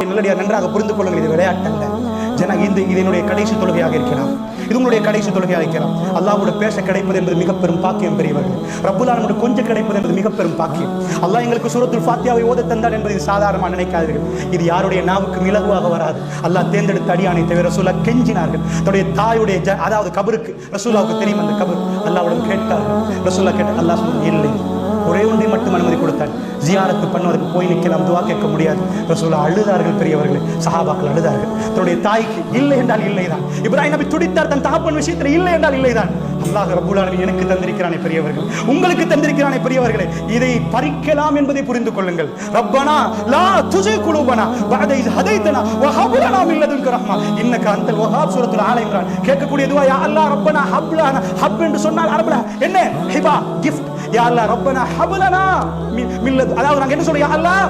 அல்லாஹ்வுடைய நல்லடியார் நன்றாக புரிந்து கொள்ளுங்கள், இது விளையாட்டல்ல. இதனுடைய கடைசி தொழுகையாக இருக்கலாம், இது உங்களுடைய கடைசி தொழுகையாக இருக்கலாம். அல்லாஹ்வோடு பேச கிடைப்பது என்பது மிக பெரும் பாக்கியம் பெரியவர்கள். ரப்புல் ஆலமீன் கொஞ்சம் கிடைப்பது என்பது மிக பெரும் பாக்கியம். அல்லாஹ் எங்களுக்கு சூரத்துல் ஃபாத்தியாவை ஓத தந்தார் என்பது சாதாரணமாக நினைக்காதீர்கள். இது யாருடைய நாவுக்கு இலகுவாக வராது. அல்லாஹ் தேர்ந்தெடுத்த அடியானை தவிர ரசூலா கெஞ்சினார்கள். தன்னுடைய தாயுடைய அதாவது கபருக்கு, ரசூலாவுக்கு தெரியும் அந்த கபர், அல்லாஹ்விடம் கேட்டார்கள். ரசூலா கேட்டார், அல்லாஹ் சொன்னார் இல்லை, ஒரே ஒன்றை மட்டும் அனுமதி கொடுத்தார், ஜியாரத்து பண்ணுவதற்கு போய் நிற்கலாம், துவா கேட்க முடியாது. ரசூலா அழுதார்கள் பெரியவர்கள், சஹாபாக்கள் அழுதார்கள். தன்னுடைய தாய்க்கு இல்லை என்றால் இல்லைதான். இப்ராஹிம் நபி துடித்தார், தன் தகப்பன் விஷயத்தில் இல்லை என்றால் இல்லைதான். அல்லாஹ் ரப்பல் ஆலமீன் எனக்கு தந்திருக்கிறானே பெரியவர்கள், உங்களுக்கு தந்திருக்கிறானே பெரியவர்களே, இதை பறிக்கலாம் என்பதை புரிந்து கொள்ளுங்கள். ரப்பனா லா துஸிக் குலூபனா பஅத இஸ் ஹதைதனா வ ஹப் லனா மின் லதுன்க ரஹ்மா இன்னக அன்தல் வஹாப். சூரத்துல் ஆல இம்ரான் கேட்கக்கூடிய துஆ, யா அல்லாஹ் ரப்பனா ஹப் லனா. ஹப் என்று சொன்னால் அரபுல என்ன? ஹிபா, கிஃப்ட். யா அல்லாஹ் ரப்பனா ஹப் லனா மின் லது, அதாவது நாங்க என்ன சொல்றோம், யா அல்லாஹ்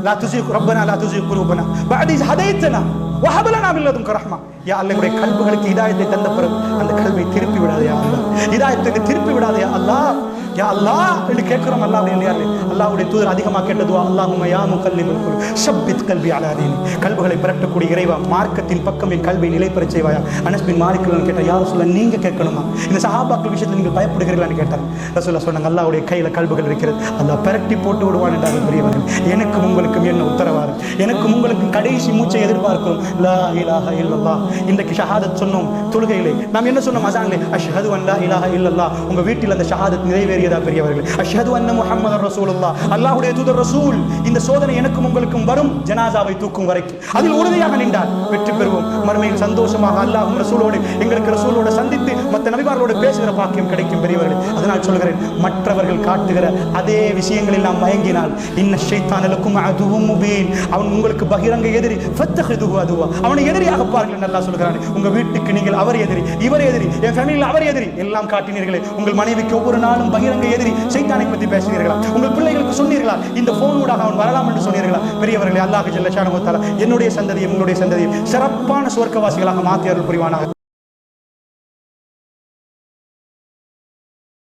லா துஸிக் ரப்பனா லா துஸிக் குலூபனா பஅத இஸ் ஹதைதனா வ ஹப் லனா மின் லதுன்க ரஹ்மா. யா அல்லாஹ் எங்களுடைய கல்புகளுக்கு ஹிதாயத்தை தந்த பிறகு அந்த கல்வை திருப்பி விடாதே யா அல்லாஹ், ஹிதாயத்தை திருப்பி விடாதே யா அல்லாஹ். யா அல்லாஹ் என்று கேட்கிறோம். அல்லாஹ்வுடைய இல்லையாரு அல்லாஹ்வுடைய தூதர் அதிகமாக கேட்ட துஆ, அல்லாஹும்ம யா முகல்லிமுல் குலூப் ஷப்பித் கல்பி அலா தீனி. கல்புகளை பிரட்டக்கூடிய இறைவா, மார்க்கத்தின் பக்கம் என் கல்வை நிலைபெறச் செய்வாயா. அனஸ் பின் மாலிக் கேட்டார், யா ரசூலல்லாஹ் நீங்க கேட்கணுமா, இந்த சஹாபாக்கள் விஷயத்தில் நீங்கள் பயப்படுகிறீர்களான்னு கேட்டார். ரசூலுல்லாஹ் சொன்னாங்க, அல்லாஹ்வுடைய கையில கல்புகள் இருக்கிறது, அல்லாஹ் பிரட்டி போட்டு விடுவான் என்றார்கள் பெரியவர்கள். எனக்கும் உங்களுக்கும் என்ன உத்தரவாதம், எனக்கும் உங்களுக்கும் கடைசி மூச்சை எதிர்பார்க்கிறோம். லா இலாஹ இல்லல்லாஹ். இன்றைக்கு ஷஹாதத் சொன்னோம் தொழுகையிலே, நாம் என்ன சொன்னோம் அஸானிலே, அஷ்ஹது அன் லா இலாஹ இல்லல்லாஹ். உங்க வீட்டில் அந்த ஷஹாதத் நிறைவேறியதா பெரியவர்கள்? அஷ்ஹது அன்ன முஹம்மதர் ரசூலுல்லாஹ், அல்லாஹ்வுடைய தூதர் ரசூல். இந்த சோதனை எனக்கும் உங்களுக்கும் வரும், ஜனாசாவை தூக்கும் வரைக்கும் அதில் உறுதியாக நின்றால் வெற்றி பெறுவோம். மறுமையில் சந்தோஷமாக அல்லாஹ்வும் ரசூலோடு, எங்களுக்கு ரசூலோடு சந்தித்து மற்ற நபிமார்களோடு பேசுகிற பாக்கியம் கிடைக்கும் பெரியவர்கள். அதனால் சொல்கிறேன், மற்றவர்கள் காட்டுகிற அதே விஷயங்களில் நாம் மயங்கினால், இன்ன ஷைத்தான லக்கும் அதுவும் முபீன், அவன் உங்களுக்கு பகிரங்க எதிரி, ஃபத்தஹிதுஹு அதுவா, அவனை எதிரியாக பாருங்கள் அல்லாஹ் சொல்கிறான். உங்க வீட்டுக்கு நீங்கள் அவர் எதிரி, இவர் எதிரி, என் ஃபேமிலியில் அவர் எதிரி எல்லாம் காட்டினீர்களே. உங்கள் மனைவிக்கு ஒவ்வொரு நாளும் பகிரங்க எதிரி சைத்தானை பற்றி பேசுகிறீர்களா? உங்கள் பிள்ளைகளுக்கு சொன்னீர்களா இந்த போன் ஊடாக அவன் வரலாம் என்று சொன்னீர்களா? பெரியவர்களே, அல்லாஹ் ஜல்ல ஷானஹு வ தஆலா என்னுடைய சந்ததியை உங்களுடைய சந்ததியை சிறப்பான சுவர்க்கவாசிகளாக மாற்றி அருள் புரிவானாக.